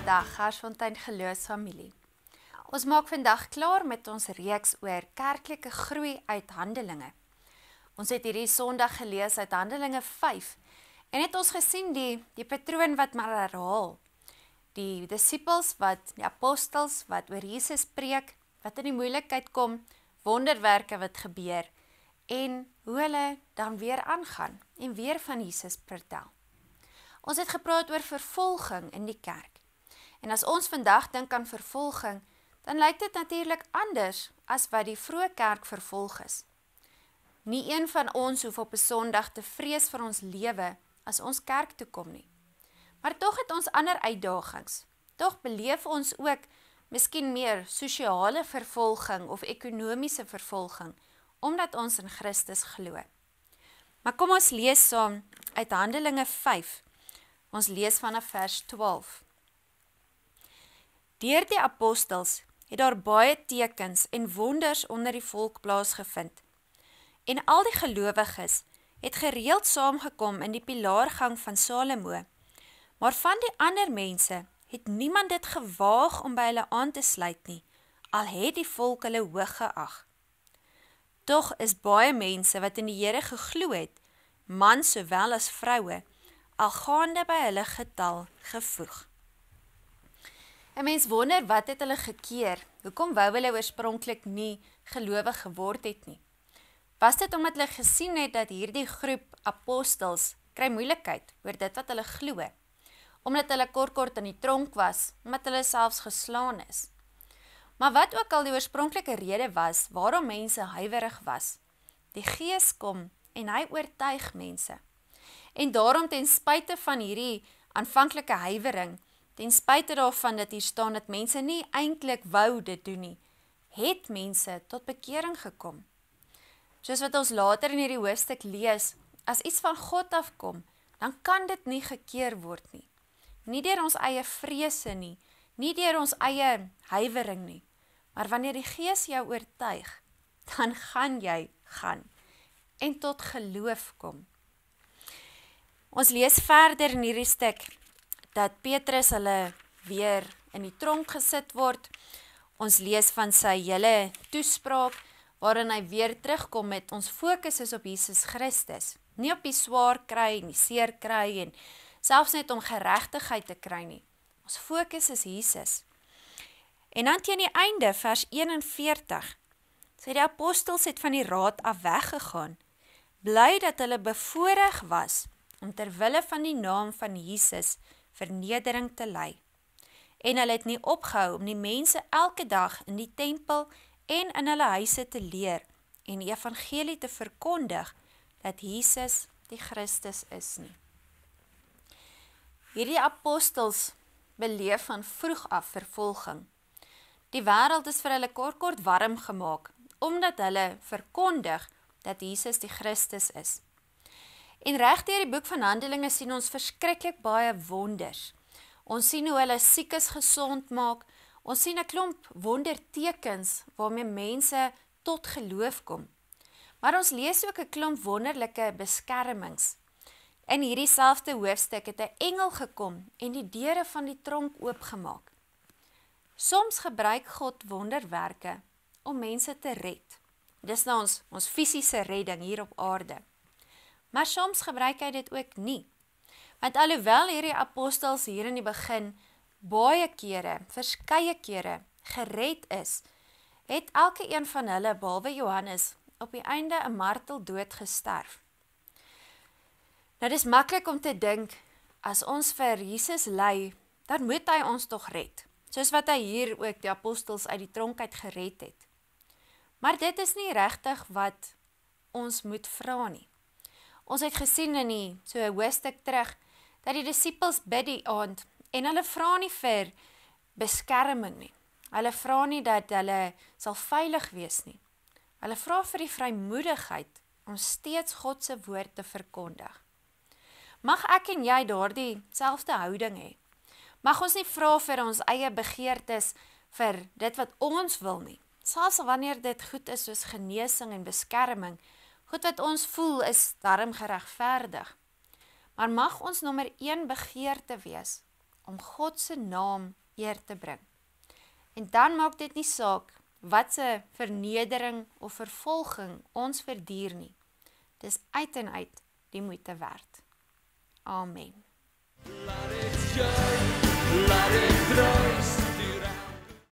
Goeiedag, Garsfontein Geloofsfamilie. Ons maak vandag klaar met ons reeks oor kerklike groei uit Handelinge. Ons het hierdie Sondag gelees uit Handelinge 5 en het ons gesien die patroon wat maar herhaal. Die disippels, die apostels wat oor Jesus preek, wat in die moeilikheid kom, wonderwerke wat gebeur en hoe hulle dan weer aangaan en weer van Jesus vertel. Ons het gepraat oor vervolging in die kerk. En as ons vandag dink aan vervolging, dan lyk dit natuurlik anders as wat die vroeë kerk vervolg is. Nie een van ons hoef op 'n Sondag te vrees vir ons lewe as ons kerk toe kom nie. Maar tog het ons ander uitdagings. Tog beleef ons ook miskien meer sosiale vervolging of ekonomiese vervolging, omdat ons in Christus glo. Maar kom ons lees saam uit Handelinge 5. Ons lees vanaf vers 12. Deur die apostels het daar baie tekens en wonders onder die volk plaasgevind. En al die gelowiges het gereeld saamgekom in die pilaargang van Salomo. Maar van die ander mense het niemand dit gewaag om by hulle aan te sluit nie, al het die volk hulle hoog geag. Tog is baie mense wat in die Here geglo het, mans sowel as vroue, al gaande by hulle getal gevoeg. 'n Mens wonder wat het hulle gekeer, hoekom wou hulle oorspronklik nie gelowig geword het nie. Was dit omdat hulle gesien het dat hierdie groep apostels kry moeilikheid oor dit wat hulle glo, omdat hulle kort in die tronk was, omdat hulle selfs geslaan is. Maar wat ook al die oorspronklike rede was, waarom mense huiwerig was, die Gees kom en hy oortuig mense. En daarom ten spyte van hierdie aanvanklike huiwering, ten spyte daarvan dat hier staan dat mense nie eintlik wou dit doen nie, het mense tot bekering gekom. Soos wat ons later in hierdie hoofstuk lees, as iets van God afkom, dan kan dit nie gekeer word nie. Nie deur ons eie vrese nie, nie deur ons eie huiwering nie, maar wanneer die Gees jou oortuig, dan gaan jy gaan en tot geloof kom. Ons lees verder in hierdie stuk, dat Petrus hulle weer in die tronk gesit word. Ons lees van sy hele toespraak, waarin hy weer terugkom met ons fokus is op Jesus Christus. Nie op die swaar kry en die seer kry en selfs net om geregtigheid te kry nie. Ons fokus is Jesus. En dan teen die einde, vers 41, sê die apostels het van die raad af weggegaan, bly dat hulle bevoorreg was om ter wille van die naam van Jesus vernedering te ly. En hulle het nie opgehou om die mense elke dag in die tempel en in hulle huise te leer en die evangelie te verkondig dat Jesus die Christus is nie. Hierdie apostels beleef van vroeg af vervolging. Die wêreld is vir hulle kort warm gemaak, omdat hulle verkondig dat Jesus die Christus is. En reg deur die boek van Handelinge sien ons verskriklik baie wonders. Ons sien hoe hulle siekes gesond maak, ons sien 'n klomp wondertekens waarmee mense tot geloof kom. Maar ons lees ook 'n klomp wonderlike beskermings. In hierdie selfde hoofstuk het 'n engel gekom en die deure van die tronk oopgemaak. Soms gebruik God wonderwerke om mense te red. Dis nou ons fisiese redding hier op aarde. Maar soms gebruik hy dit ook nie. Want alhoewel hierdie apostels hier in die begin baie kere, verskeie kere gered is, het elke een van hulle, behalwe Johannes, op die einde 'n marteldood gesterf. Nou dis maklik om te dink, as ons vir Jesus ly, dan moet hy ons tog red, soos wat hy hier ook die apostels uit die tronk uit gered het. Maar dit is nie regtig wat ons moet vra nie. Ons het gesien in so 'n hoofstuk terug, dat die disippels bid die aand, en hulle vra nie vir beskerming nie. Hulle vra nie dat hulle sal veilig wees nie. Hulle vra vir die vrymoedigheid om steeds God se woord te verkondig. Mag ek en jy daardie selfde houding hê? Mag ons nie vra vir ons eie begeertes vir dit wat ons wil nie. Selfs wanneer dit goed is soos genesing en beskerming, goed wat ons voel is darm geregverdig. Maar mag ons nommer 1 begeerte wees om God se naam eer te bring. En dan maak dit nie saak wat se vernedering of vervolging ons verduur nie. Dis uit en uit die moeite werd. Amen. Laat het jou, laat het droom.